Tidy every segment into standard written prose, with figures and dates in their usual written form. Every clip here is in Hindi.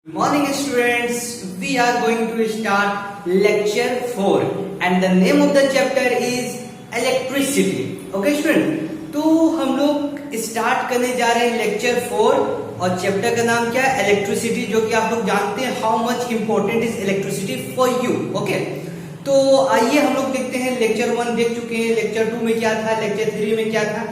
Morning students, we are going to start lecture 4 and the name of the chapter is electricity. Okay student, तो हम लोग स्टार्ट करने जा रहे हैं लेक्चर 4 और चैप्टर का नाम क्या है, इलेक्ट्रिसिटी, जो कि आप लोग जानते हैं how much important is electricity for you. Okay, तो आइए हम लोग देखते हैं. लेक्चर 1 देख चुके हैं, लेक्चर 2 में क्या था, लेक्चर 3 में क्या था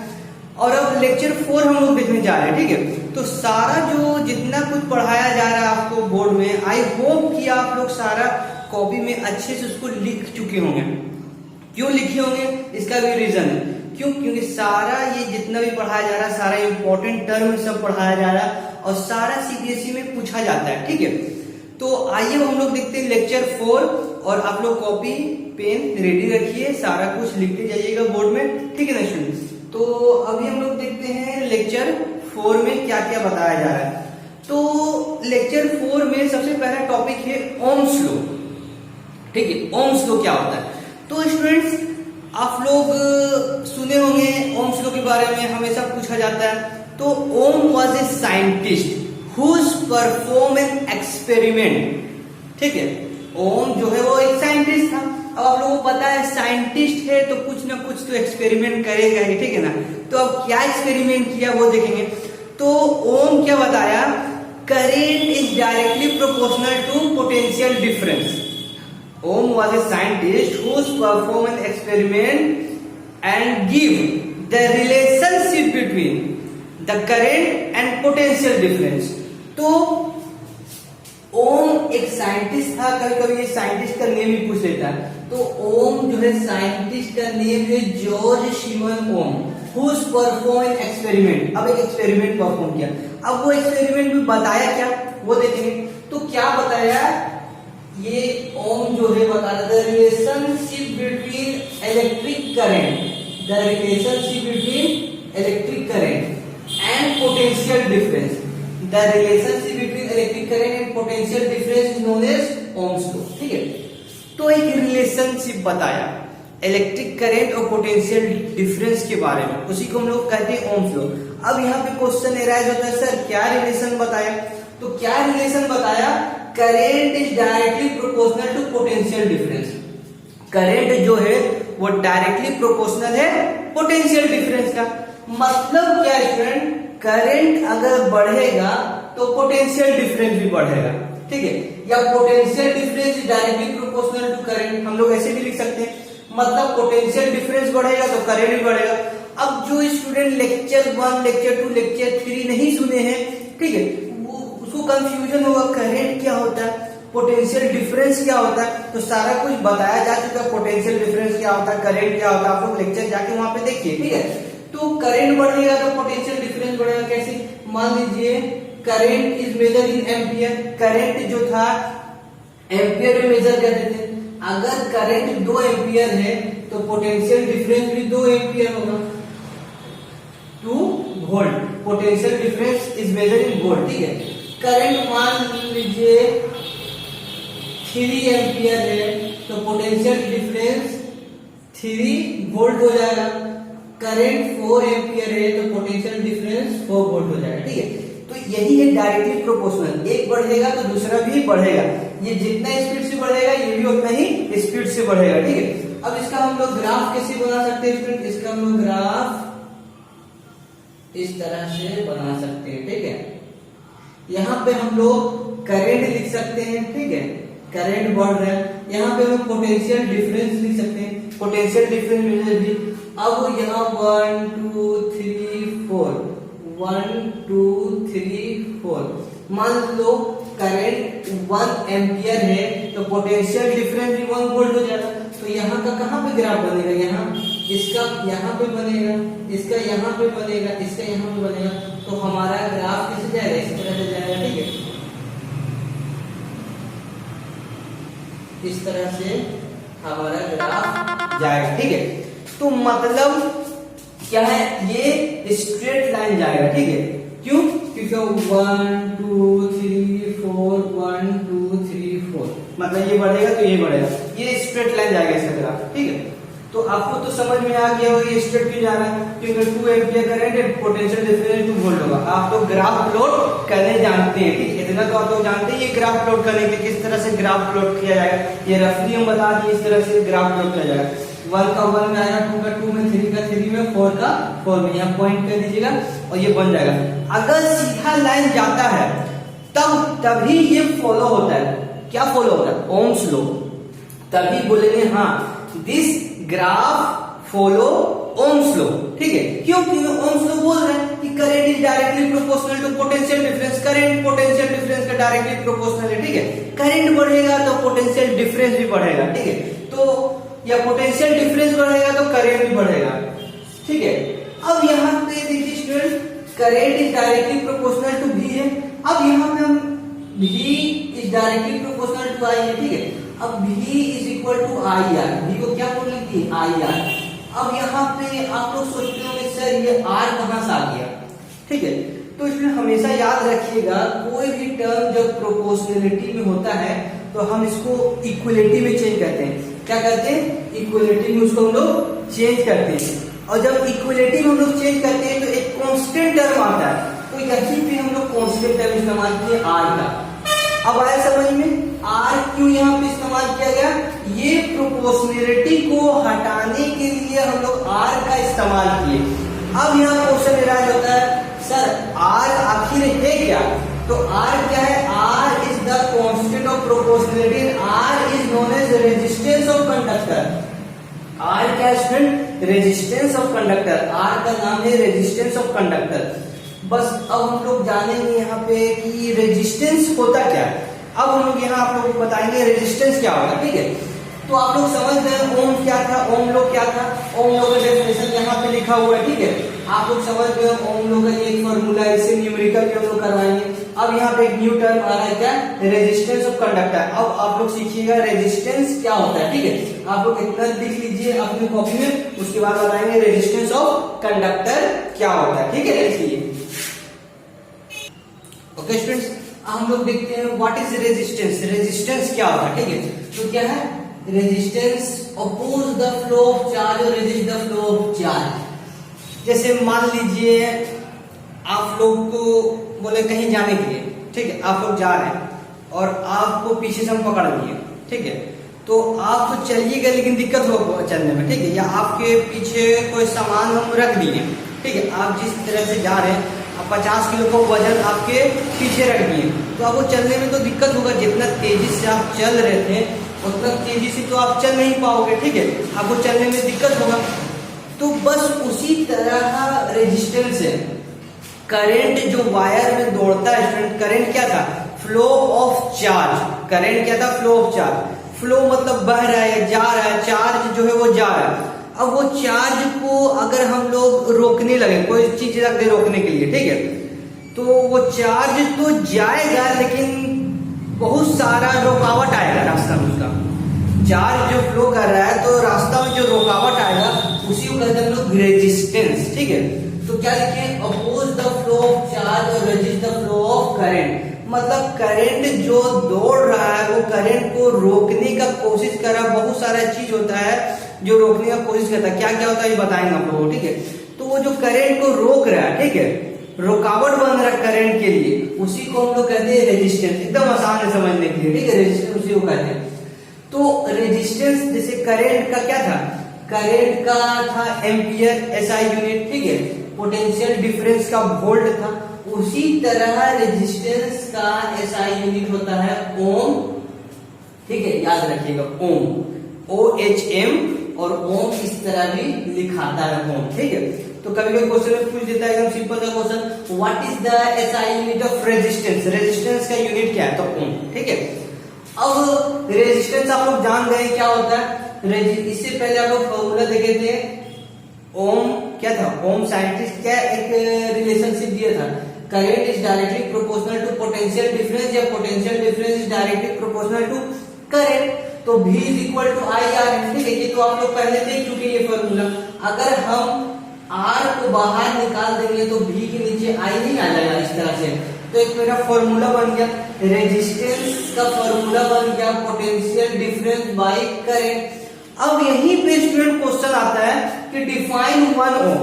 और अब लेक्चर 4 हम लोग देखने जा रहे हैं. ठीक है, तो सारा जो जितना कुछ पढ़ाया जा रहा है आपको बोर्ड में, आई होप कि आप लोग सारा कॉपी में अच्छे से उसको लिख चुके होंगे. क्यों लिखे होंगे, इसका भी रीजन है. क्योंकि सारा ये जितना भी पढ़ाया जा रहा है, सारा इंपॉर्टेंट टर्म सब पढ़ाया जा रहा है और सारा सीबीएसई में पूछा जाता है. ठीक है, तो आइए हम लोग देखते हैं लेक्चर 4 और आप लोग कॉपी पेन रेडी रखिए, सारा कुछ लिखते जाइएगा बोर्ड में. ठीक है ना स्टूडेंट्स, तो अभी हम लोग देखते हैं लेक्चर 4 में क्या क्या बताया जा रहा है. तो लेक्चर 4 में सबसे पहला टॉपिक है ओम्स लॉ. ठीक है, ओम्स लॉ क्या होता है. तो स्टूडेंट्स आप लोग सुने होंगे ओम्स लॉ के बारे में, हमेशा पूछा जाता है. तो Ohm was a scientist whose perform an experiment. ठीक है, ओम जो है वो एक साइंटिस्ट था. अब आप लोगों को पता है साइंटिस्ट है तो कुछ ना कुछ तो एक्सपेरिमेंट करेगा ही. ठीक है ना, तो अब क्या एक्सपेरिमेंट किया वो देखेंगे. तो ओम क्या बताया, current is directly proportional to potential difference. Ohm was a scientist whose perform an experiment and give the relationship between the current and potential difference. तो ओम एक साइंटिस्ट था. कभी कभी ये साइंटिस्ट का नेम भी पूछ लेता है. तो ओम जो है साइंटिस्ट का नेम है George Simon Ohm, whose perform an experiment. अब एक एक्सपेरिमेंट परफॉर्म किया. अब वो एक्सपेरिमेंट में बताया क्या वो देखेंगे. तो क्या बताया, ये ओम जो है बता रहा था relationship between electric current, the relationship between electric current and potential difference. The relationship between electric current and potential difference is known as Ohm's law. ठीक है, तो एक रिलेशनशिप बताया इलेक्ट्रिक करंट और पोटेंशियल डिफरेंस के बारे में, उसी को हम लोग कहते हैं ओम्स लॉ. अब यहाँ पे क्वेश्चन एराइज होता है, सर क्या रिलेशन बताया. तो क्या रिलेशन बताया, current is directly proportional to potential difference. Current जो है वो डायरेक्टली प्रोपोर्शनल है पोटेंशियल डिफरेंस का. मतलब क्या स्टूडेंट, करंट अगर बढ़ेगा तो पोटेंशियल डिफरेंस भी बढ़ेगा. ठीक है, या potential difference directly proportional to current, हम लोग ऐसे भी लिख सकते हैं. मतलब पोटेंशियल डिफरेंस बढ़ेगा तो करंट भी बढ़ेगा. अब जो स्टूडेंट लेक्चर 1, लेक्चर 2, लेक्चर 3 नहीं सुने हैं, ठीक है, उसको कंफ्यूजन होगा करंट क्या होता है, पोटेंशियल डिफरेंस क्या होता है. तो सारा कुछ बताया जा चुका है, पोटेंशियल डिफरेंस क्या होता है, करंट क्या होता है, आप लोग लेक्चर जाके वहां पे देखिए. ठीक है, तो करंट बढ़ेगा तो पोटेंशियल डिफरेंस बढ़ेगा. कैसे, मान लीजिए current is measure in ampere. Current जो था एम्पियर में मेजर करते थे. अगर करंट 2 एम्पियर है तो पोटेंशियल डिफरेंस भी 2 एम्पियर होगा, 2 volt. Potential difference is measure in volt. ठीक है, करंट मान लीजिए 3 एम्पियर है तो पोटेंशियल डिफरेंस 3 वोल्ट हो जाएगा. करंट 4 एम्पियर है तो पोटेंशियल डिफरेंस 4 वोल्ट हो जाएगा. ठीक है, तो यही है डायरेक्टली प्रोपोर्शनल. एक बढ़ेगा तो दूसरा भी बढ़ेगा. ये जितना स्पीड से बढ़ेगा ये भी उतना ही स्पीड से बढ़ेगा. ठीक है, अब इसका हम लोग ग्राफ कैसे बना सकते हैं स्टूडेंट, इसका हम लोग ग्राफ इस तरह से बना सकते हैं. ठीक है, यहाँ पे हम लोग करंट लिख सकते हैं. ठीक है, करंट बढ़ रहा है. यहाँ पे हम पोटेंशियल डिफरेंस लिख सकते हैं, पोटेंशियल डिफरेंस. अब यहाँ 1 2 3 4 1 2 3 4 मान लो करंट 1 एम्पियर है तो पोटेंशियल डिफरेंस भी 1 वोल्ट हो जाएगा. तो यहाँ का कहाँ पे ग्राफ बनेगा, यहाँ इसका यहाँ पे बनेगा, इसका यहाँ पे बनेगा, इसका यहाँ पे बनेगा. तो हमारा ग्राफ कैसे जाएगा, इस तरह से जाएगा. ठीक है, इस तरह से हमारा ग्राफ जाएगा. ठीक है, तो मतलब क्या है, ये स्ट्रेट लाइन जाएगा. ठीक है, क्यों, क्योंकि 1 2 3 4 1 2 3 4 मतलब ये बढ़ेगा तो ये बढ़ेगा, ये स्ट्रेट लाइन जाएगा इसका ग्राफ. ठीक है, तो आपको तो समझ में आ गया हो ये स्ट्रेट क्यों जा रहा है, क्योंकि 2 एम्पियर करंट है, पोटेंशियल डिफरेंस 2 वोल्ट होगा. आप लोग ग्राफ प्लॉट करने जानते हैं, ठीक है, इतना तो आप लोग जानते हैं ये ग्राफ प्लॉट करने के किस तरह से ग्राफ प्लॉट किया जाएगा। ये रफली हम बता दिए इस तरह से ग्राफ प्लॉट किया जाएगा। 1 का 1 में आएगा, 2 का 2 में, 3 का 3 में, 4 का 4 में, यहाँ पॉइंट कर दीजिएगा और ये बन जाएगा। अगर सीधा लाइन जाता है तभी ये फॉलो होता है। क्या फॉलो होता है? Ohm's law. तभी बोलेंगे हाँ this graph follow Ohm's law, ठीक है। क्योंकि ओम्स लॉ बोल रहे हैं कि current is directly proportional to potential difference. Current potential difference का डायरेक्टली प्रोपोर्शनल है, ठीक है। करंट बढ़ेगा तो पोटेंशियल डिफरेंस भी बढ़ेगा, ठीक है। तो या पोटेंशियल डिफरेंस बढ़ेगा तो करंट भी बढ़ेगा, ठीक है। अब यहाँ पे देखिए student, current is directly proportional to V है। अब यहाँ पे हम V is directly proportional to I है, ठीक है। अब V is equal to IR। V को क्या बोल लिखी? IR। अब यहाँ पे आप लोग सोचते होंगे सर ये R कहाँ से आ गया, ठीक है। तो इसमें हमेशा याद रखिएगा कोई भी टर्म जब प्रोपोर्शनलिटी में होता है तो हम इसको इक्वलिटी में चेंज करते हैं। क्या करते हैं? इक्वलिटी में उसको हम लोग चेंज करते हैं। और जब इक्वलिटी में हम लोग चेंज करते हैं तो एक कांस्टेंट टर्म आता है, तो यहीं पे हम लोग कांस्टेंट टर्म इस्तेमाल किए R का। अब आया समझ में R क्यों यहाँ पे इस्तेमाल किया गया? ये प्रोपोर्शनलिटी को हटाने के लिए हम लोग R का इस्तेमाल किए। अब यहाँ क्वेश्चन एराइज होता है सर R आखिर है क्या? तो R क्या है? R is the constant of proportionality. R is known as resistance of conductor. R क्या है student? Resistance of conductor. R का नाम है रेजिस्टेंस ऑफ कंडक्टर। बस अब हम लोग जानेंगे यहाँ पे कि रेजिस्टेंस होता क्या है। अब हम लोग यहाँ आप लोगों को बताएंगे रेजिस्टेंस क्या होगा, ठीक है। तो आप लोग समझ गए ओम क्या था, ओम लॉ क्या था। ओम लॉ का डेफिनेशन यहाँ पे लिखा हुआ है, ठीक है। आप लोग समझ गए ओम लॉ का एक फॉर्मूला, इसे न्यूमेरिकल भी हम लोग करवाएंगे। अब यहाँ पे एक न्यू टर्म आ रहा है, क्या? Resistance of conductor. अब आप लोग सीखिएगा रेजिस्टेंस क्या होता है, ठीक है। आप लोग इतना लिख लीजिए अपनी कॉपी में, उसके बाद बताएंगे रेजिस्टेंस ऑफ कंडक्टर क्या होता है, ठीक है। देखिए ओके स्टूडेंट्स, हम लोग देखते हैं व्हाट इज रेजिस्टेंस। रेजिस्टेंस क्या होता है, ठीक है। तो क्या है? Resistance oppose the flow of charge और resist the flow of charge. जैसे मान लीजिए आप लोग को बोले कहीं जाने के लिए, ठीक है, आप लोग जा रहे हैं और आपको पीछे से हम पकड़ लिए, ठीक है। तो आप तो चलिएगा लेकिन दिक्कत होगा चलने में, ठीक है। या आपके पीछे कोई सामान हम रख दिए, ठीक है। आप जिस तरह से जा रहे हैं 50 किलो का वजन आपके पीछे रख दिए, तो आपको चलने में तो दिक्कत होगा। जितना तेजी से आप चल रहे थे उतना तेजी से तो आप चल नहीं पाओगे, ठीक है। आपको चलने में दिक्कत होगा। तो बस उसी तरह रेजिस्टेंस है। करंट जो वायर में दौड़ता है स्टूडेंट, करंट क्या था? Flow of charge. करंट क्या था? Flow of charge. फ्लो मतलब बह रहा है, जा रहा है, चार्ज जो है वो जा रहा है। अब वो चार्ज को अगर हम लोग रोकने लगे, कोई चीज रख दे रोकने के लिए, ठीक है, तो वो चार्ज तो जाएगा लेकिन बहुत सारा रुकावट आएगा रास्ता में। उसका चार्ज जो फ्लो कर रहा है तो रास्ता में जो रुकावट आएगा उसी को कहते हैं हम लोग रेजिस्टेंस, ठीक है। तो क्या लिखे? Oppose the flow of charge और resist the flow of current. मतलब करंट जो दौड़ रहा है वो करंट को रोकने का कोशिश कर रहा है। बहुत सारा चीज होता है जो रोकने का कोशिश करता है। क्या क्या होता है ये बताएंगे आप लोगों को, ठीक है। तो वो जो करंट को रोक रहा है, ठीक है, रुकावट बन रहा है करंट के लिए, उसी को हम लोग कहते हैं रेजिस्टेंस। एकदम आसान है समझने के लिए, ठीक है। रेजिस्टेंस उसी को कहते हैं। तो रेजिस्टेंस जैसे करंट का क्या था? करंट का था एम्पियर SI यूनिट, ठीक है। पोटेंशियल डिफरेंस का वोल्ट था। उसी तरह रेजिस्टेंस का SI यूनिट होता है ओम, ठीक है, याद रखिएगा ओम, OHM। और ओम इस तरह भी लिखाता है ओम, ठीक है। तो कभी कभी क्वेश्चन में पूछ देता है एकदम सिंपल सा question, what is the SI unit of resistance. Resistance का यूनिट क्या है? तो ओम, ठीक है। अब रेजिस्टेंस आप लोग जान गए क्या होता है। इससे पहले आप लोग फॉर्मूला देखे थे, ओम क्या था? ओम साइंटिस्ट क्या एक रिलेशनशिप दिया था, current is directly proportional to potential difference या potential difference is directly proportional to current. तो V is equal to IR, ठीक है। ये तो आप लोग पहले देख चुके ये फॉर्मूला। अगर हम R को बाहर निकाल देंगे तो V के नीचे I नहीं आ जाएगा इस तरह से। तो एक मेरा फॉर्मूला बन गया, रेजिस्टेंस का फॉर्मूला बन गया पोटेंशियल डिफरेंस बाय करंट। अब यहीं पे स्टूडेंट क्वेश्चन आता है कि डिफाइन 1 ओम।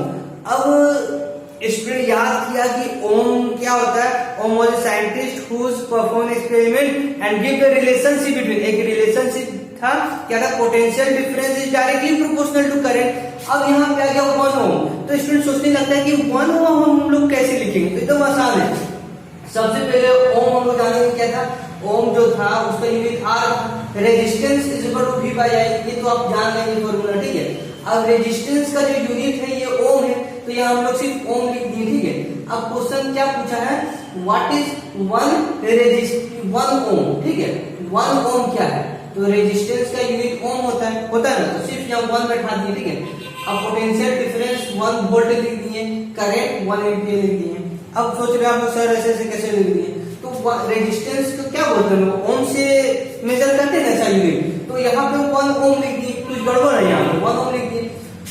अब स्टूडेंट याद किया कि ओम क्या होता है, Ohm was a scientist who perform experiment and give the relationship between, एक रिलेशनशिप था, क्या था, potential difference is directly proportional to current. अब यहाँ पे आ गया 1 ओम, तो स्टूडेंट सोचने लगता है कि 1 ओम हम लोग कैसे लिखेंगे, तो एकदम आसान है। सबसे पहले ओम हम लोग जानेंगे क्या था, ओम जो था उसका unit R, resistance is equal to V by I, ये तो आप जान लेंगे फॉर्मूला, ठीक है। अब रेजिस्टेंस का जो यूनिट है ये ओम है, तो यहाँ हम लोग सिर्फ ओम लिख दिए, ठीक है। अब क्वेश्चन क्या पूछा है, व्हाट इज 1 ओम, ठीक है, 1 ओम क्या है, तो रेजिस्टेंस का यूनिट ओम होता है ना, तो सिर्फ यहाँ 1 बैठा दिए, ठीक है। अब पोटेंशियल डिफरेंस 1 वोल्ट लिख दिए, करंट 1 एम्पियर लिख दिए। अब सोच रहे आप सर ऐसे कैसे लिख दिए, तो रेजिस्टेंस को क्या बोलते हैं, ओम से मेजर करते हैं ऐसा यूनिट, तो यहाँ पे 1 ओम लिख दिए, कुछ गड़बड़ है यहाँ पे, 1 ओम लिख दिए।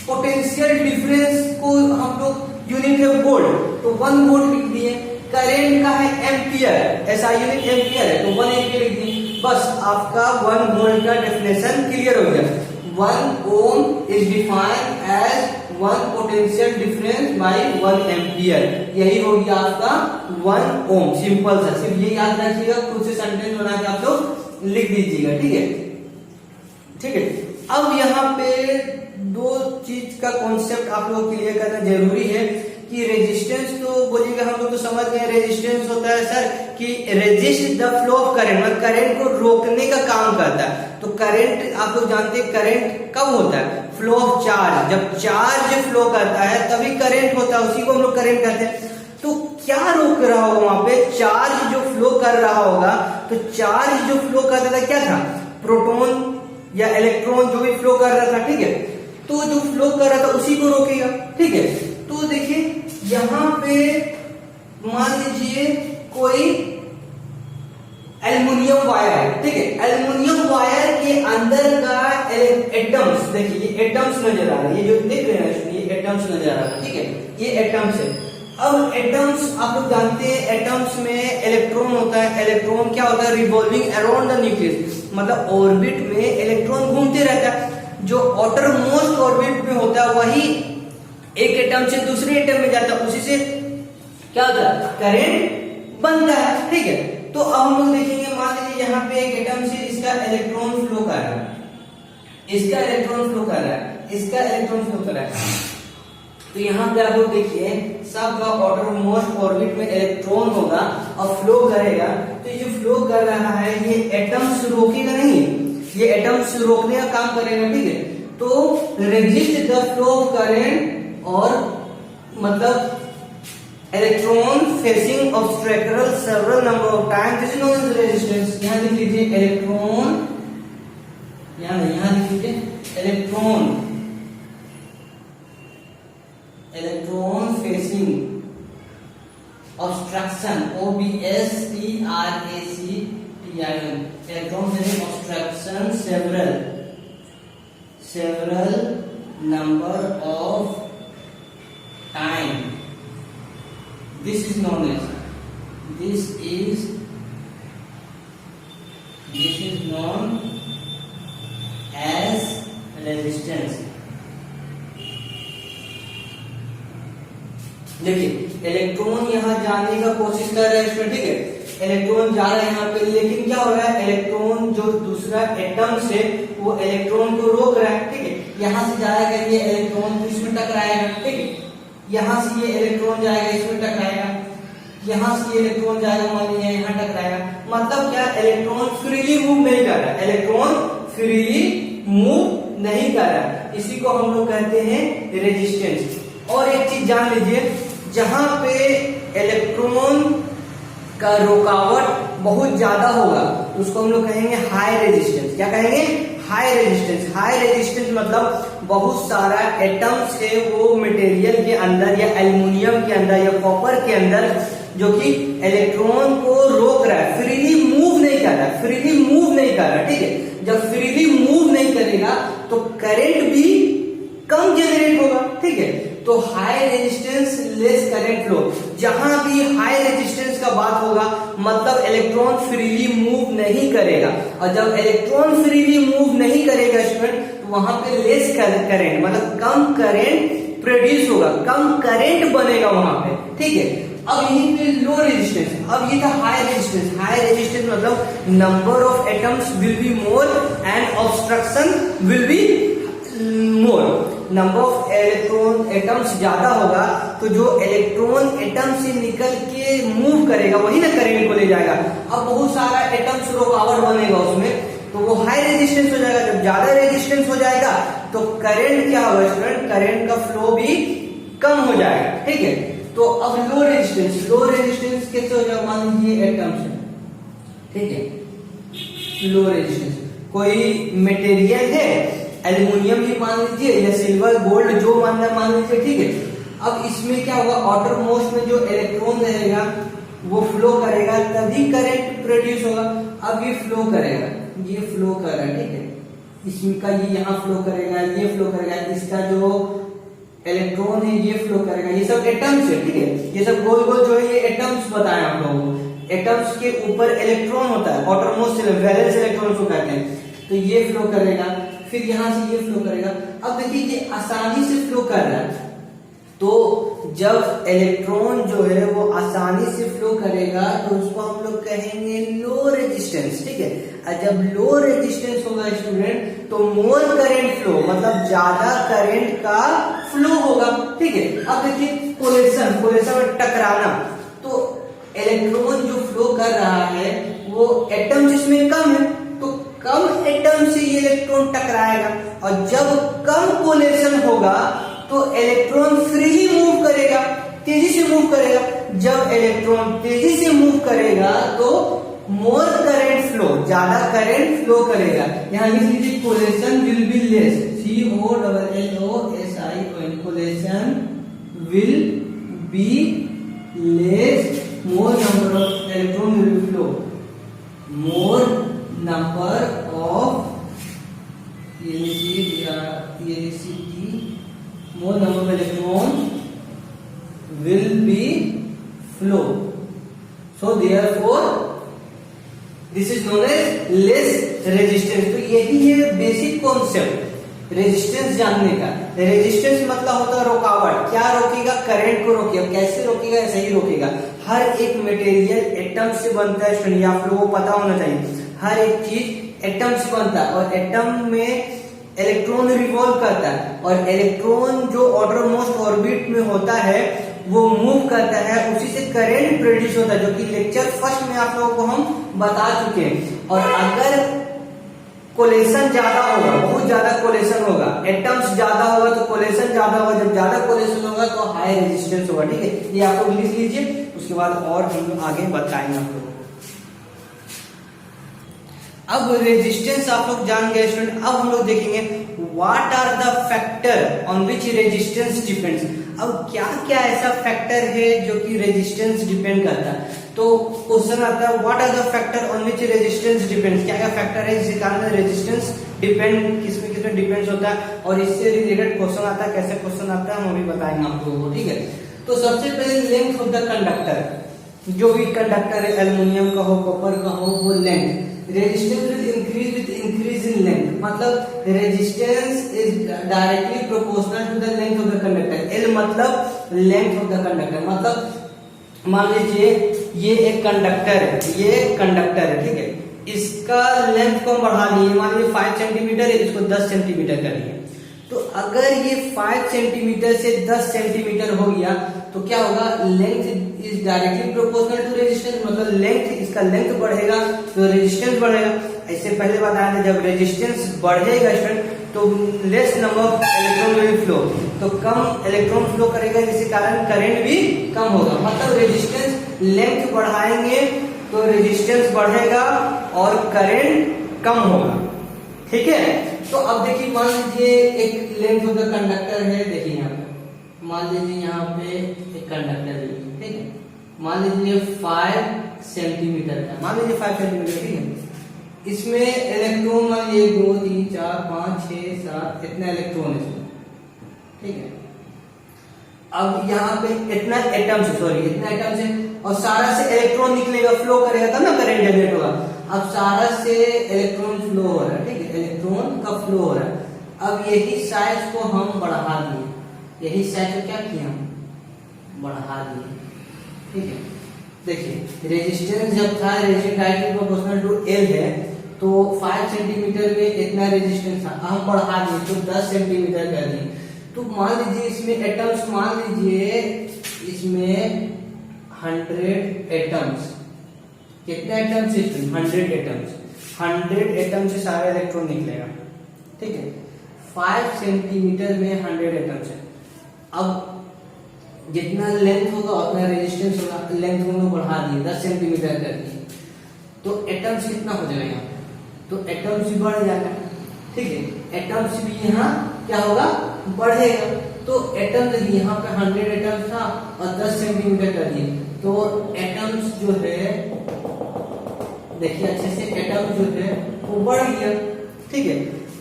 पोटेंशियल डिफरेंस को हम लोग यूनिट है वोल्ट, तो 1 वोल्ट लिख दिए। करंट का है एम्पियर, ऐसा यूनिट एम्पियर है, तो 1 एम्पियर लिख दिए। बस आपका 1 वोल्ट का डेफिनेशन क्लियर हो गया। 1 ohm is defined as 1 potential difference by 1 ampere, यही हो गया आपका 1 ओम। सिंपल सा, सिर्फ ये याद रखिएगा, खुद से सेंटेंस बना के आप लोग लिख दीजिएगा, ठीक है, ठीक है। अब यहाँ पे 2 चीज का कॉन्सेप्ट आप लोग क्लियर करना जरूरी है कि रेजिस्टेंस तो बोलिएगा हम लोग तो समझ गए, रेजिस्टेंस होता है सर कि resist the flow of current, मतलब करंट को रोकने का काम करता है। तो करंट आप लोग जानते हैं, करंट कब होता है, फ्लो ऑफ चार्ज, जब चार्ज फ्लो करता है तभी करंट होता है, उसी को हम लोग करंट कहते हैं। तो क्या रोक रहा होगा वहां पे, चार्ज जो फ्लो कर रहा होगा, तो चार्ज जो फ्लो करता था क्या था, प्रोटॉन या इलेक्ट्रॉन जो भी फ्लो कर रहा था, ठीक है, तो जो फ्लो कर रहा था उसी को रोकेगा, ठीक है। तो देखिए यहां पे मान लीजिए कोई एल्युमिनियम वायर है, ठीक है, एल्युमिनियम वायर के अंदर का एटम्स, देखिए ये एटम्स नजर आ रहा है, ये जो देख रहे हैं ये एटम्स नजर आ रहा है, ठीक है, ये एटम्स है। अब एटम्स आप लोग जानते हैं, एटम्स में इलेक्ट्रॉन होता है, इलेक्ट्रॉन क्या होता है, रिवॉल्विंग अराउंड द न्यूक्लियस, मतलब ऑर्बिट में इलेक्ट्रॉन घूमते रहता है। जो आउटर मोस्ट ऑर्बिट में होता है वही एक एटम से दूसरे एटम में जाता है, उसी से क्या होता है, करंट बनता है, ठीक है। तो अब हम लोग देखेंगे, मान लीजिए यहाँ पे एक एटम से इसका इलेक्ट्रॉन फ्लो कर रहा है, इसका इलेक्ट्रॉन फ्लो कर रहा है, इसका इलेक्ट्रॉन फ्लो कर रहा है, तो यहाँ पे आप लोग देखिए सब आउटर मोस्ट ऑर्बिट में इलेक्ट्रॉन होगा और फ्लो करेगा। तो ये जो फ्लो कर रहा है ये एटम्स रोकेगा नहीं, ये एटम्स रोकने का काम करेगा, ठीक है। तो resist the flow of current, और मतलब electron facing obstructional several number of time, this is known as resistance. यहां लिख लीजिए इलेक्ट्रॉन, यहां लिख लीजिए electron facing obstruction, OBSTRACTION, electron facing obstruction several number of time, this is known as resistance। देखिए इलेक्ट्रॉन यहाँ जाने का कोशिश कर रहा है इसमें, ठीक है, इलेक्ट्रॉन जा रहा है यहाँ पे, लेकिन क्या हो रहा है, इलेक्ट्रॉन जो दूसरा एटम से वो इलेक्ट्रॉन को रोक रहा है, ठीक है। यहाँ से जाएगा ये इलेक्ट्रॉन तो इसमें टकराएगा, ठीक है, यहाँ से ये इलेक्ट्रॉन जाएगा इसमें टकराएगा, यहाँ से ये इलेक्ट्रॉन जाएगा मान लीजिए यहाँ टकराएगा। मतलब क्या, इलेक्ट्रॉन फ्रीली मूव नहीं कर रहा, इलेक्ट्रॉन फ्रीली मूव नहीं कर रहा, इसी को हम लोग कहते हैं रेजिस्टेंस। और एक चीज जान लीजिए, जहां पे इलेक्ट्रॉन का रुकावट बहुत ज्यादा होगा उसको हम लोग कहेंगे हाई रेजिस्टेंस। क्या कहेंगे, हाई रेजिस्टेंस। हाई रेजिस्टेंस मतलब बहुत सारा एटम्स है वो मटेरियल के अंदर या एल्युमिनियम के अंदर या कॉपर के अंदर जो कि इलेक्ट्रॉन को रोक रहा है, फ्रीली मूव नहीं कर रहा, फ्रीली मूव नहीं कर रहा, ठीक है। जब फ्रीली मूव नहीं करेगा तो करंट भी कम जनरेट होगा, ठीक है। तो high resistance less current flow, जहां भी हाई रेजिस्टेंस का बात होगा मतलब इलेक्ट्रॉन फ्रीली मूव नहीं करेगा, और जब इलेक्ट्रॉन फ्रीली मूव नहीं करेगा स्टूडेंट तो वहां पे लेस करंट मतलब कम करंट प्रोड्यूस होगा, कम करंट बनेगा वहां पे, ठीक है। अब यही पे लो रेजिस्टेंस, अब ये था हाई रेजिस्टेंस। हाई रेजिस्टेंस मतलब number of atoms will be more and obstruction will be more. Number of electron atoms ज्यादा होगा तो जो इलेक्ट्रॉन एटम से निकल के मूव करेगा वही ना करंट को ले जाएगा। अब बहुत सारा एटम्स रुकावट बनेगा उसमें, तो वो हाई रेजिस्टेंस हो जाएगा। जब ज्यादा रेजिस्टेंस हो जाएगा तो करंट क्या होगा स्टूडेंट, करंट का फ्लो भी कम हो जाएगा, ठीक है। तो अब लो रेजिस्टेंस, लो रेजिस्टेंस कैसे हो जाएगा, मान लीजिए एटम्स है, ठीक है। लो रेजिस्टेंस कोई मटेरियल है, एल्युमिनियम ही मान लीजिए या सिल्वर गोल्ड जो मानना मान लीजिए, ठीक है। अब इसमें क्या होगा, आउटर मोस्ट में जो इलेक्ट्रॉन रहेगा वो फ्लो करेगा तभी करंट प्रोड्यूस होगा। अब ये फ्लो करेगा, ये फ्लो कर रहा है, ठीक है। इसका ये यहाँ फ्लो करेगा, ये फ्लो करेगा, इसका जो इलेक्ट्रॉन है ये फ्लो करेगा, ये सब एटम्स है, ठीक है। ये सब गोल गोल जो है ये एटम्स बताए आप लोगों को। एटम्स के ऊपर इलेक्ट्रॉन होता है, आउटर मोस्ट वैलेंस इलेक्ट्रॉन को कहते हैं। तो ये फ्लो करेगा, फिर यहां से ये फ्लो करेगा। अब देखिए ये आसानी से फ्लो कर रहा है, तो जब इलेक्ट्रॉन जो है वो आसानी से फ्लो करेगा तो उसको हम लोग कहेंगे लो रेजिस्टेंस, ठीक है। और जब लो रेजिस्टेंस होगा स्टूडेंट तो मोर करंट फ्लो, मतलब ज्यादा करंट का फ्लो होगा, ठीक है। अब देखिए कोलेशन, कोलेशन में टकराना, तो इलेक्ट्रॉन जो फ्लो कर रहा है वो एटम्स इसमें कम है, तो कम एटम से ये इलेक्ट्रॉन टकराएगा। और जब कम कोलेशन होगा तो इलेक्ट्रॉन फ्रीली मूव करेगा, तेजी से मूव करेगा। जब इलेक्ट्रॉन तेजी से मूव करेगा तो मोर करंट फ्लो, ज्यादा करंट फ्लो करेगा। यहां लिख लीजिए coalition will be less, COLLOSION, coalition will be less, more number of electron will be flow, more number of more number of electrons will be flow. So therefore this is known as less resistance. तो यही है बेसिक कॉन्सेप्ट रेजिस्टेंस जानने का। रेजिस्टेंस मतलब होता है रुकावट, क्या रोकेगा, करंट को रोकेगा। कैसे रोकेगा, ऐसे ही रोकेगा। हर एक मटेरियल एटम से बनता है स्टूडेंट, आप लोगों को पता होना चाहिए। हर एक चीज एटम से बनता है और एटम में इलेक्ट्रॉन रिवॉल्व करता है और इलेक्ट्रॉन जो आउटर मोस्ट ऑर्बिट में होता है वो मूव करता है, उसी से करंट प्रोड्यूस होता है, जो कि लेक्चर फर्स्ट में आप लोगों को हम बता चुके हैं। और अगर कोलेशन ज्यादा होगा, बहुत ज्यादा कोलेशन होगा, एटम्स ज्यादा होगा तो कोलेशन ज्यादा होगा। जब ज्यादा कोलेशन होगा तो हाई रेजिस्टेंस होगा, ठीक है। ये आप लोग लिख लीजिए, उसके बाद और हम आगे बताएंगे आप लोगों को। अब रेजिस्टेंस आप लोग जान गए स्टूडेंट। अब हम लोग देखेंगे what are the factor on which resistance depends. अब क्या क्या ऐसा फैक्टर है जो कि रेजिस्टेंस डिपेंड करता है। तो क्वेश्चन आता है what are the factor on which resistance depends, क्या क्या फैक्टर है जिसके कारण रेजिस्टेंस डिपेंड किसमें डिपेंड्स होता है। और इससे रिलेटेड क्वेश्चन आता है, कैसे क्वेश्चन आता है हम अभी बताएंगे आप लोगों को, ठीक है। तो सबसे पहले लेंथ ऑफ द कंडक्टर, जो भी कंडक्टर है एल्युमिनियम का हो, कॉपर का हो, वो length. Resistance will increase with increase in length, मतलब resistance is directly proportional to the length of the conductor. L मतलब लेंथ ऑफ द कंडक्टर, मतलब मान लीजिए ये एक कंडक्टर है, ये कंडक्टर है, ठीक है। इसका लेंथ को हम बढ़ा लिए, मान लीजिए 5 सेंटीमीटर है, इसको 10 सेंटीमीटर कर लिया। तो अगर ये 5 सेंटीमीटर से 10 सेंटीमीटर हो गया तो क्या होगा, length is directly proportional to resistance, मतलब लेंथ, इसका लेंथ बढ़ेगा तो रेजिस्टेंस बढ़ेगा। ऐसे पहले बताया था जब रेजिस्टेंस बढ़ेगा स्टूडेंट तो less number of electron will flow, तो कम इलेक्ट्रॉन फ्लो करेगा, जिसके कारण करंट भी कम होगा। मतलब रेजिस्टेंस लेंथ बढ़ाएंगे तो रेजिस्टेंस बढ़ेगा और करंट कम होगा, ठीक है। तो अब देखिए मान लीजिए एक लेंथ ऑफ द कंडक्टर है, देखिए यहाँ पे मान लीजिए यहाँ पे एक कंडक्टर है, ठीक है। मान लीजिए 5 सेंटीमीटर का, मान लीजिए 5 सेंटीमीटर, ठीक है। इसमें इलेक्ट्रॉन मान लीजिए 2 3 4 5 6 7 इतना इलेक्ट्रॉन है इसमें, ठीक है। अब यहाँ पे इतना एटम्स है, सॉरी इतना एटम्स है और सारा से इलेक्ट्रॉन निकलेगा, फ्लो करेगा तब ना करंट जनरेट होगा। अब सारा से इलेक्ट्रॉन फ्लो हो रहा है, ठीक है, इलेक्ट्रॉन का फ्लो हो रहा है। अब यही साइज को हम बढ़ा दिए, यही साइड को क्या किए हम, बढ़ा दिए। ठीक है, देखिए रेजिस्टेंस जब था, resistance directly proportional to L है, तो 5 सेंटीमीटर में इतना रेजिस्टेंस था, हम बढ़ा दिए तो 10 सेंटीमीटर कर दिए। तो मान लीजिए इसमें एटम्स, मान लीजिए इसमें 100 एटम्स, कितने एटम्स इसमें 100 एटम्स, 100 एटम से सारा इलेक्ट्रॉन निकलेगा। ठीक है, 5 सेंटीमीटर में 100 एटम्स है। अब जितना लेंथ होगा उतना रेजिस्टेंस होगा, लेंथ हम लोग बढ़ा दिए 10 सेंटीमीटर कर दिए, तो एटम्स कितना हो जाएगा, तो एटम्स भी बढ़ जाएगा। ठीक है, एटम्स भी यहाँ क्या होगा, बढ़ेगा। तो एटम देखिए यहाँ पे 100 एटम्स था और 10 सेंटीमीटर कर दिए, तो एटम्स जो है, देखिए अच्छे से, एटम जो है वो बढ़ गया। ठीक है,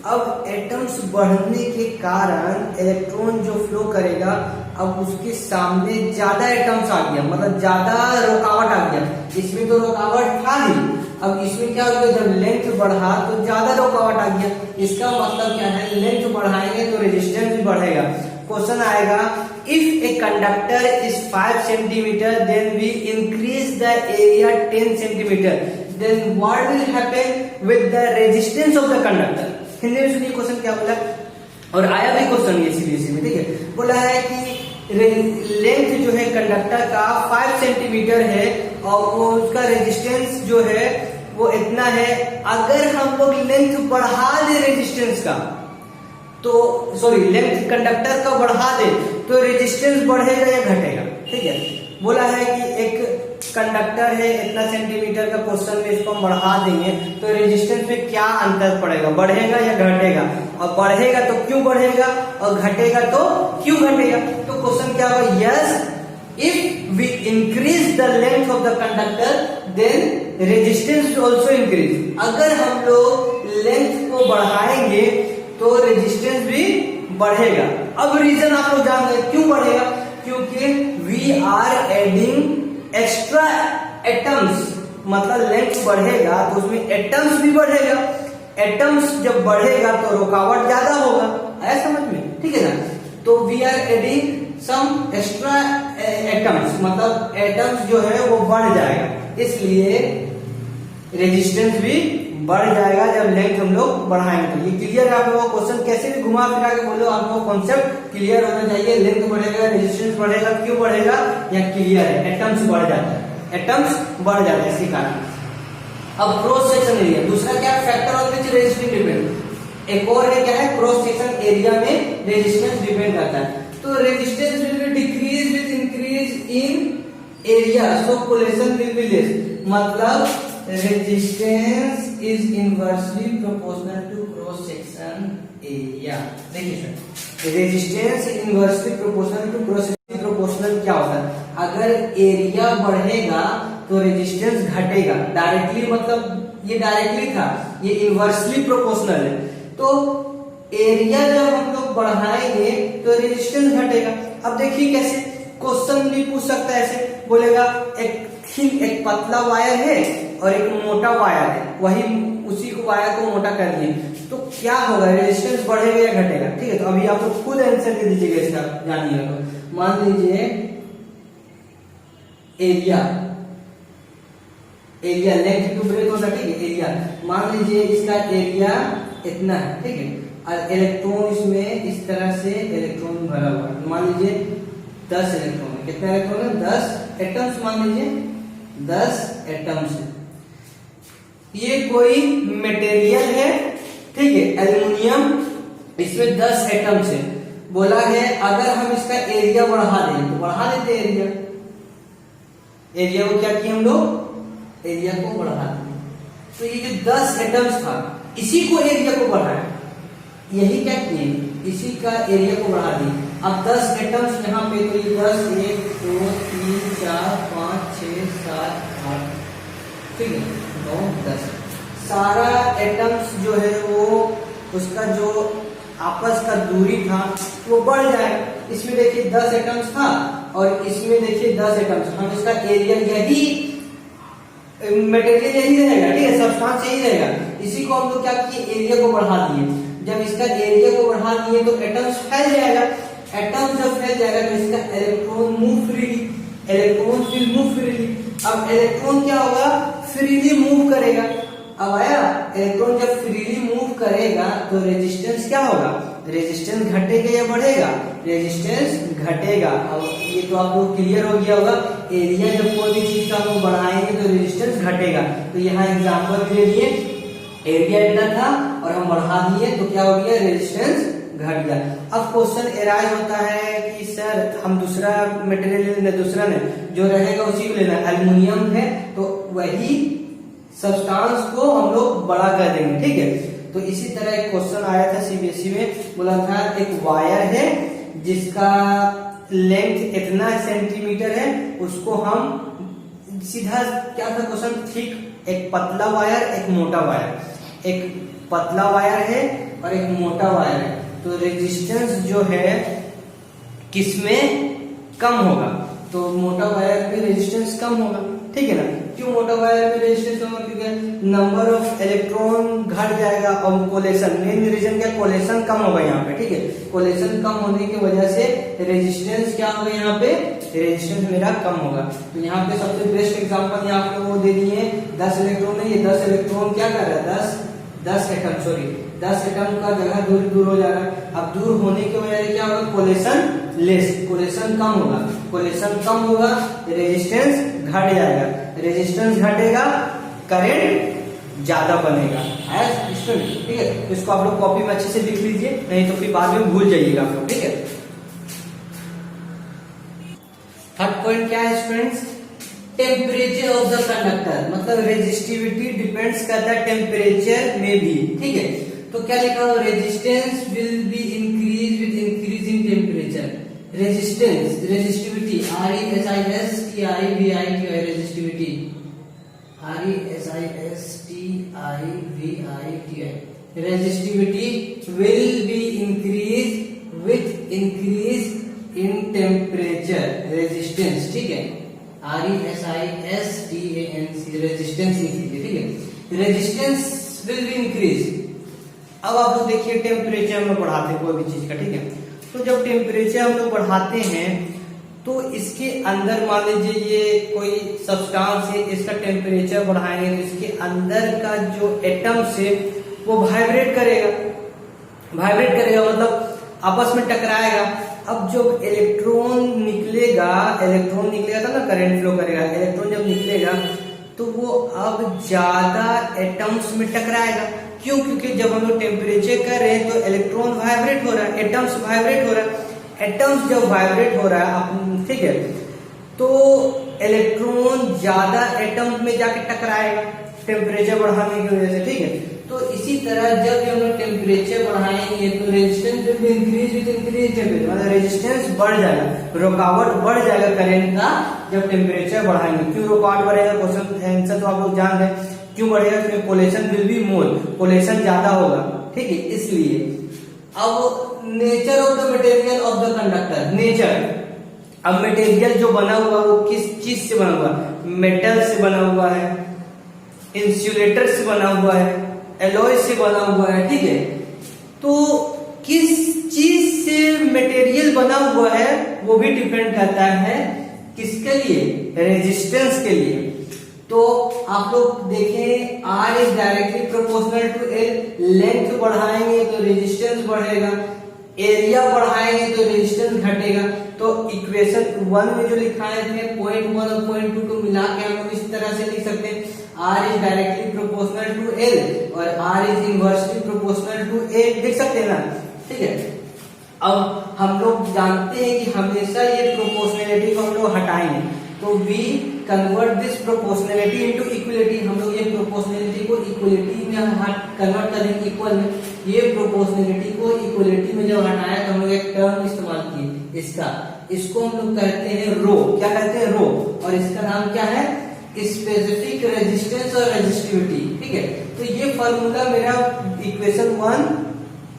अब एटम्स बढ़ने के कारण इलेक्ट्रॉन जो फ्लो करेगा, अब उसके सामने ज्यादा एटम्स आ गया, मतलब ज्यादा रुकावट आ गया। इसमें तो रुकावट था नहीं, अब इसमें क्या हो गया, जब लेंथ बढ़ा तो ज्यादा रुकावट आ गया। इसका मतलब क्या है, लेंथ बढ़ाएंगे तो रेजिस्टेंस भी बढ़ेगा। क्वेश्चन आएगा, if a conductor is 5 centimetre then we increase the area 10 centimetre, then what will happen with the resistance of the conductor. Hindi में सुनिए क्वेश्चन क्या बोला, और आया भी क्वेश्चन ये सीबीएसई में। ठीक है, बोला है कि लेंथ जो है कंडक्टर का 5 सेंटीमीटर है और वो उसका रेजिस्टेंस जो है वो इतना है। अगर हम लोग लेंथ बढ़ा दे रेजिस्टेंस का, तो सॉरी लेंथ कंडक्टर का बढ़ा दे तो रेजिस्टेंस बढ़ेगा या घटेगा। ठीक है, बोला है कि एक कंडक्टर है इतना सेंटीमीटर का, क्वेश्चन में इसको हम बढ़ा देंगे तो रेजिस्टेंस में क्या अंतर पड़ेगा, बढ़ेगा या घटेगा, और बढ़ेगा तो क्यों बढ़ेगा और घटेगा तो क्यों घटेगा। तो क्वेश्चन क्या होगा, yes if we increase the length of the conductor then resistance also increase. अगर हम लोग लेंथ को बढ़ाएंगे तो रेजिस्टेंस भी बढ़ेगा। अब रीजन आप लोग जान गए क्यों बढ़ेगा, क्योंकि we are adding extra atoms, मतलब लेंथ बढ़ेगा तो उसमें एटम्स भी बढ़ेगा। एटम्स जब बढ़ेगा तो रुकावट ज्यादा होगा, आया समझ में। ठीक है ना, तो we are adding some extra atoms, मतलब एटम्स जो है वो बढ़ जाएगा, इसलिए रेजिस्टेंस भी बढ़ जाएगा जब लेंथ हम लोग बढ़ाएंगे। तो ये क्लियर है आप लोगों को, क्वेश्चन कैसे भी घुमा फिरा के बोलो, आप लोगों को कॉन्सेप्ट क्लियर होना चाहिए। लेंथ बढ़ेगा, रेजिस्टेंस बढ़ेगा, क्यों बढ़ेगा या क्लियर है, एटम्स बढ़ जाता है, एटम्स बढ़ जाता है इसी कारण। अब क्रॉस सेक्शन एरिया, दूसरा क्या, factor of which resistance depend. एक और है क्या है, क्रॉस सेक्शन एरिया में रेजिस्टेंस डिपेंड करता है। तो resistance will be decrease with increase in area, so collision will be less, मतलब resistance is inversely proportional to cross section area. देखिए sir, resistance inversely proportional to cross section, proportional क्या होता है, अगर एरिया बढ़ेगा तो रेजिस्टेंस घटेगा। डायरेक्टली मतलब ये डायरेक्टली था, ये इनवर्सली प्रोपोर्शनल है। तो एरिया जब हम लोग बढ़ाएंगे तो रेजिस्टेंस घटेगा। अब देखिए कैसे, क्वेश्चन भी पूछ सकता है ऐसे, बोलेगा एक पतला वायर है और एक मोटा वायर है, वही उसी को वायर को मोटा कर दिए, तो क्या होगा, रेजिस्टेंस बढ़ेगा या घटेगा। ठीक है, तो अभी आप लोग खुद आंसर दे दीजिएगा इसका, जानिएगा। तो मान लीजिए एरिया लेंथ टू ब्रेथ होगा। ठीक है, एरिया मान लीजिए इसका एरिया इतना है। ठीक है, और इलेक्ट्रॉन इसमें इस तरह से इलेक्ट्रॉन भरा हुआ है, मान लीजिए 10 इलेक्ट्रॉन है। कितना इलेक्ट्रॉन है, 10 एटम्स, मान लीजिए 10 एटम्स है। ये कोई मटेरियल है, ठीक है, एल्युमिनियम, इसमें 10 एटम्स है। बोला है अगर हम इसका एरिया बढ़ा दें तो बढ़ा देते एरिया को क्या किए हम लोग, एरिया को बढ़ा दें। तो ये जो 10 एटम्स था इसी को एरिया को बढ़ाया, यही क्या किए, इसी का एरिया को बढ़ा दिए। अब 10 एटम्स यहाँ पे, तो ये 10, 1 2 3 4 5 6 7 8, ठीक है, 9 10, सारा एटम्स जो है वो उसका जो आपस का दूरी था वो बढ़ जाएगा। इसमें देखिए 10 एटम्स था और इसमें देखिए 10 एटम्स, हम इसका एरिया यही मटेरियल यही रहेगा, ठीक है, सब्सटेंस यही रहेगा। इसी को हम लोग क्या किए, एरिया को बढ़ा दिए। जब इसका एरिया को बढ़ा दिए तो एटम्स फैल जाएगा, एटम जब फैल जाएगा तो इसका electron move freely, electron will move freely. अब इलेक्ट्रॉन क्या होगा, फ्रीली मूव करेगा। अब आया, इलेक्ट्रॉन जब फ्रीली मूव करेगा तो रेजिस्टेंस क्या होगा, रेजिस्टेंस घटेगा या बढ़ेगा, रेजिस्टेंस घटेगा। अब ये तो आपको क्लियर हो गया होगा, एरिया जब कोई भी चीज का हम बढ़ाएंगे तो रेजिस्टेंस घटेगा। तो यहाँ एग्जांपल दे दिए, एरिया इतना था और हम बढ़ा दिए तो क्या हो गया, रेजिस्टेंस घट गया। अब क्वेश्चन एराइज होता है कि सर हम दूसरा मटेरियल लेना, दूसरा ने जो रहेगा उसी को लेना, एल्युमिनियम है तो वही सब्सटेंस को हम लोग बड़ा कर देंगे, ठीक है। तो इसी तरह एक क्वेश्चन आया था सीबीएसई में, बोला था एक वायर है जिसका लेंथ इतना सेंटीमीटर है, उसको हम सीधा क्या था क्वेश्चन, ठीक एक पतला वायर एक मोटा वायर, एक पतला वायर है और एक मोटा वायर है, तो रेजिस्टेंस जो है किसमें कम होगा, तो मोटा वायर में रेजिस्टेंस कम होगा, ठीक है ना। क्यों मोटा वायर में रेजिस्टेंस होगा, क्योंकि नंबर ऑफ इलेक्ट्रॉन घट जाएगा और कोलेशन, मेन रीजन क्या, कोलेशन कम होगा यहाँ पे, ठीक है। कोलेशन कम होने की वजह से रेजिस्टेंस क्या होगा, यहाँ पे रेजिस्टेंस मेरा कम होगा। तो यहाँ पे सबसे बेस्ट एग्जांपल यहाँ पे वो दे दिए, 10 इलेक्ट्रॉन है, ये 10 इलेक्ट्रॉन क्या कर रहा है, 10 एटम, सॉरी 10 एटम का जगह दूर हो जाएगा। अब दूर होने की वजह से क्या होगा, कोलेशन लेस, कोलेशन कम होगा, कोलेशन कम होगा, रेजिस्टेंस घट जाएगा, रेजिस्टेंस घटेगा, करंट ज्यादा बनेगा, ठीक है। तो इसको आप लोग कॉपी में अच्छे से लिख लीजिए, नहीं तो फिर बाद में भूल जाइएगा आप लोग, ठीक है। थर्ड पॉइंट क्या है students, temperature of the conductor, मतलब रेजिस्टिविटी डिपेंड्स करता है टेम्परेचर में भी, ठीक है। तो क्या लिखा हो, resistance will be increase with increase in temperature, resistance, resistivity, RESISTIVITI, resistivity, RESISTIVITI, resistivity will be increase with increase in temperature, resistance, ठीक है, RESISTANC, रेजिस्टेंस इंक्रीज, ठीक है, रेजिस्टेंस विल बी इंक्रीज। अब आप लोग देखिए टेम्परेचर हम लोग बढ़ाते हैं कोई भी चीज का, ठीक है। तो जब टेम्परेचर हम लोग बढ़ाते हैं तो इसके अंदर मान लीजिए ये कोई सब्सटेंस है, इसका टेम्परेचर बढ़ाएंगे तो इसके अंदर का जो एटम्स है वो वाइब्रेट करेगा, वाइब्रेट करेगा मतलब आपस में टकराएगा। अब जब इलेक्ट्रॉन निकलेगा, इलेक्ट्रॉन निकलेगा तब ना करंट फ्लो करेगा, इलेक्ट्रॉन जब निकलेगा तो वो अब ज्यादा एटम्स में टकराएगा। क्यों, क्योंकि जब हम लोग टेम्परेचर कर रहे हैं तो इलेक्ट्रॉन वाइब्रेट हो रहा है, एटम्स वाइब्रेट हो रहा है, एटम्स जब वाइब्रेट हो रहा है, ठीक है, तो इलेक्ट्रॉन ज्यादा एटम्स में जाके टकराएगा टेम्परेचर बढ़ाने की वजह से, ठीक है। तो इसी तरह जब हम लोग टेम्परेचर बढ़ाएंगे तो resistance will be increase with increase temperature, मतलब रेजिस्टेंस बढ़ जाएगा, रुकावट बढ़ जाएगा करंट का जब टेम्परेचर बढ़ाएंगे। क्यों रुकावट बढ़ेगा, क्वेश्चन आंसर तो आप लोग जान गए, क्यों बढ़ेगा, क्योंकि coalition will be more, coalition ज्यादा होगा, ठीक है, इसलिए। अब nature of the material of the conductor, nature, अब मटेरियल जो बना हुआ वो किस चीज से बना हुआ, मेटल से बना हुआ है, इंसुलेटर से बना हुआ है, एलॉय से बना हुआ है, ठीक है। तो किस चीज से मटेरियल बना हुआ है वो भी डिपेंड करता है किसके लिए, रेजिस्टेंस के लिए। तो आप लोग देखें R is directly proportional to L, length बढ़ाएंगे तो रेजिस्टेंस बढ़ेगा, एरिया बढ़ाएंगे तो रेजिस्टेंस घटेगा। तो इक्वेशन 1 में जो लिखाए थे पॉइंट 1 और पॉइंट 2 को मिला के हम लोग इस तरह से लिख सकते हैं, R is directly proportional to L और R is inversely proportional to A, लिख सकते हैं ना, ठीक है। अब हम लोग जानते हैं कि हमेशा ये प्रोपोर्शनैलिटी को हम लोग हटाएंगे, तो we convert this proportionality into equality, हम लोग ये प्रोपोर्शनैलिटी को इक्वलिटी में कन्वर्ट करेंगे, इक्वल में। ये प्रोपोर्शनैलिटी को इक्वलिटी में जब हटाया तो हम लोग एक टर्म इस्तेमाल किए इसका, इसको हम लोग कहते हैं रो, क्या कहते हैं, रो, और इसका नाम क्या है, स्पेसिफिक रेजिस्टेंस और रेजिस्टिविटी, ठीक है। तो ये फॉर्मूला मेरा इक्वेशन 1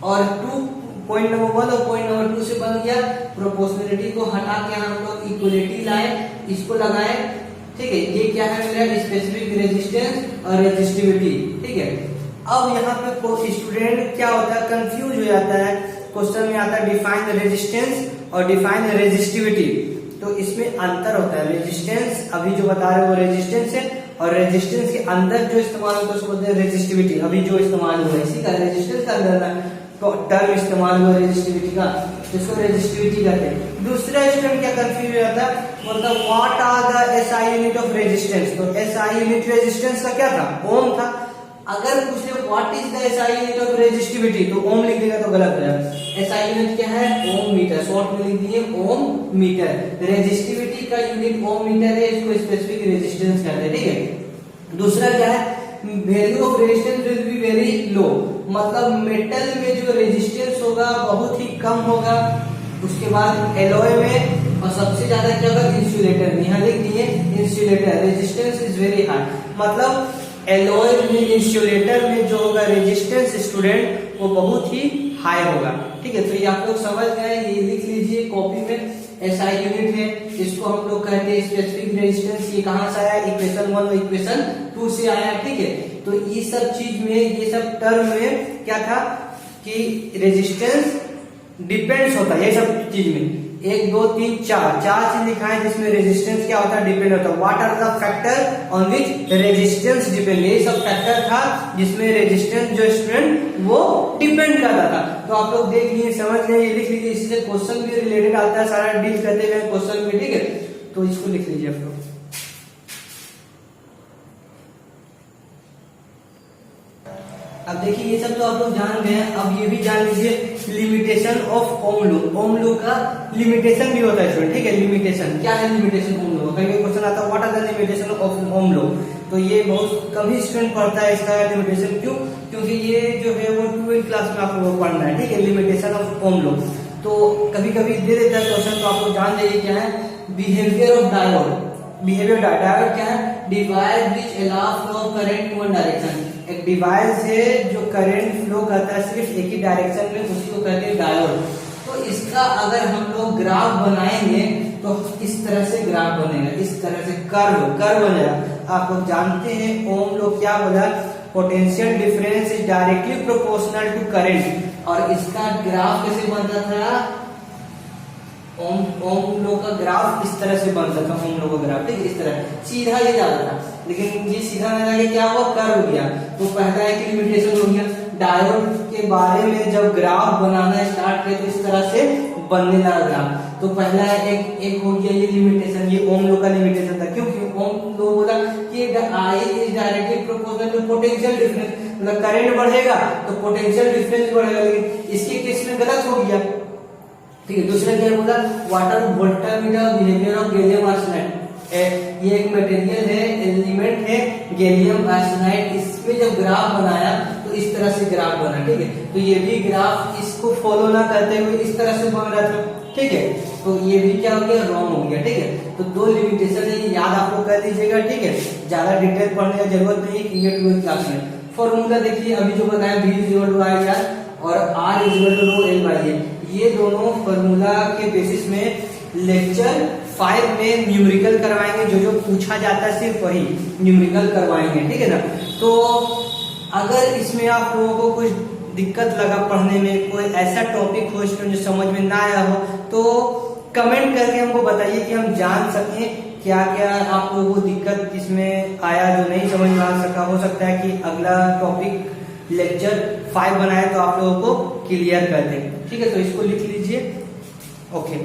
और 2, पॉइंट नंबर 1 और पॉइंट नंबर 2 से बन गया। प्रोपोर्शनैलिटी को हटा के हम लोग इक्वलिटी लाए, इसको लगाए, ठीक है। ये क्या है मेरा, स्पेसिफिक रेजिस्टेंस और रेजिस्टिविटी, ठीक है। अब यहाँ पे स्टूडेंट क्या होता है, कंफ्यूज हो जाता है, क्वेश्चन में आता है डिफाइन द रेजिस्टेंस और डिफाइन रेजिस्टिविटी। तो इसमें अंतर होता है। रेजिस्टेंस अभी जो बता रहे हो वो रेजिस्टेंस है, और रेजिस्टेंस के अंदर जो इस्तेमाल होता है उसको बोलते हैं रेजिस्टिविटी। अभी जो इस्तेमाल हुआ है इसी का रेजिस्टेंस का अंदर तो टर्म इस्तेमाल हुआ रेजिस्टिविटी का, जिसको रेजिस्टिविटी कहते हैं। दूसरा स्टूडेंट क्या कंफ्यूज हो जाता है, मतलब what are the SI unit of resistance. तो एसआई यूनिट रेजिस्टेंस का क्या था, ओम था। अगर पूछे what is the SI unit of resistivity तो ओम लिख देगा तो गलत हो जाएगा। एसआई यूनिट क्या है, ओम मीटर, शॉर्ट में लिख दिए ओम मीटर। रेजिस्टिविटी का यूनिट ओम मीटर है, इसको स्पेसिफिक रेजिस्टेंस कहते हैं, ठीक है। दूसरा क्या है, value of resistance will be very low, मतलब मेटल में जो रेजिस्टेंस होगा बहुत ही कम होगा। उसके बाद एलॉय में, और सबसे ज्यादा क्या होगा, इंसुलेटर में, यहाँ लिख दिए insulator resistance is very high, मतलब एलॉय में इंसुलेटर में जो होगा रेजिस्टेंस स्टूडेंट वो बहुत ही हाई होगा, ठीक है। तो ये आप लोग समझ गए, ये लिख लीजिए कॉपी में। एसआई यूनिट है, इसको हम लोग कहते हैं स्पेसिफिक रेजिस्टेंस। ये कहां से आया, इक्वेशन 1 और इक्वेशन 2 से आया, ठीक है। तो ये सब चीज में, ये सब टर्म में क्या था कि रेजिस्टेंस डिपेंड्स होता है, ये सब चीज में 1 2 3 4 चीज लिखा है जिसमें रेजिस्टेंस क्या होता है, डिपेंड होता है। What are the factor on which resistance depend, ये सब फैक्टर था जिसमें रेजिस्टेंस जो स्टूडेंट वो डिपेंड करता था। तो आप लोग देख लिए, समझ गए, ये लिख लीजिए। इससे क्वेश्चन भी रिलेटेड आता है, सारा डील करते हुए क्वेश्चन में, ठीक है। तो इसको लिख लीजिए आप लोग। अब देखिए ये सब तो आप लोग जान गए हैं, अब ये भी जान लीजिए limitation of Ohm law. Ohm law का लिमिटेशन भी होता है स्टूडेंट, ठीक है। लिमिटेशन क्या है, लिमिटेशन ओम लॉ, कहीं क्वेश्चन आता है what are the limitation of Ohm law. तो ये बहुत कम ही स्टूडेंट पढ़ता है इसका लिमिटेशन, क्यों, क्योंकि ये जो है वो 12वीं क्लास में आप लोगों को पढ़ना है, ठीक है। लिमिटेशन ऑफ ओम लॉ तो कभी कभी दे देता है क्वेश्चन, तो आप लोग जान जाइए क्या है। Behaviour of diode, behaviour diode क्या है, device which allow flow of current in one direction. एक डिवाइस है जो करंट फ्लो करता है सिर्फ एक ही डायरेक्शन में, उसी को कहते हैं डायोड। तो इसका अगर हम लोग ग्राफ बनाएंगे तो इस तरह से ग्राफ बनेगा, इस तरह से कर्व बनेगा। आप लोग जानते हैं ओम लोग क्या बोला, potential difference is directly proportional to current. और इसका ग्राफ कैसे बनता था, ओम लो का ग्राफ इस तरह से बनता था, ओम लो का ग्राफ, ठीक है, इस तरह सीधा ये जाता था। लेकिन ये सीधा ना जाके क्या हुआ, कर्व हो गया। तो पहला एक लिमिटेशन हो गया। डायोड के बारे में जब ग्राफ बनाना स्टार्ट किया तो इस तरह से बनने लगा ग्राफ। तो पहला एक हो गया ये लिमिटेशन, ये ओम लो का लिमिटेशन था, क्योंकि ओम लो बोला कि I is directly proportional to potential difference, मतलब करंट बढ़ेगा तो पोटेंशियल डिफरेंस बढ़ेगा। लेकिन इसके केस में गलत हो गया, ठीक है। दूसरा क्या बोला, water voltameter behaviour of gallium arsenide. ये एक मटेरियल है, एलिमेंट है गैलियम आर्सेनाइड। इसमें जब ग्राफ बनाया तो इस तरह से ग्राफ बना, ठीक है। तो ये भी ग्राफ इसको फॉलो ना करते हुए इस तरह से बन रहा था, ठीक है। तो ये भी क्या हो गया, रॉन्ग हो गया, ठीक है। तो 2 लिमिटेशन है, याद आप लोग कर लीजिएगा, ठीक है। ज्यादा डिटेल पढ़ने की जरूरत नहीं है, क्लियर 12वीं क्लास में। फॉर्मूला देखिए, अभी जो बताया V = I और R = L/A, ये दोनों फॉर्मूला के बेसिस में लेक्चर 5 में न्यूमेरिकल करवाएंगे। जो पूछा जाता है सिर्फ वही न्यूमेरिकल करवाएंगे, ठीक है ना। तो अगर इसमें आप लोगों को कुछ दिक्कत लगा पढ़ने में, कोई ऐसा टॉपिक हो इसमें जो समझ में ना आया हो, तो कमेंट करके हमको बताइए कि हम जान सकें क्या क्या आप लोगों को दिक्कत इसमें आया जो नहीं समझ में आ सका। हो सकता है कि अगला टॉपिक लेक्चर 5 बनाए तो आप लोगों को क्लियर कर दें, ठीक है। तो इसको लिख लीजिए, ओके।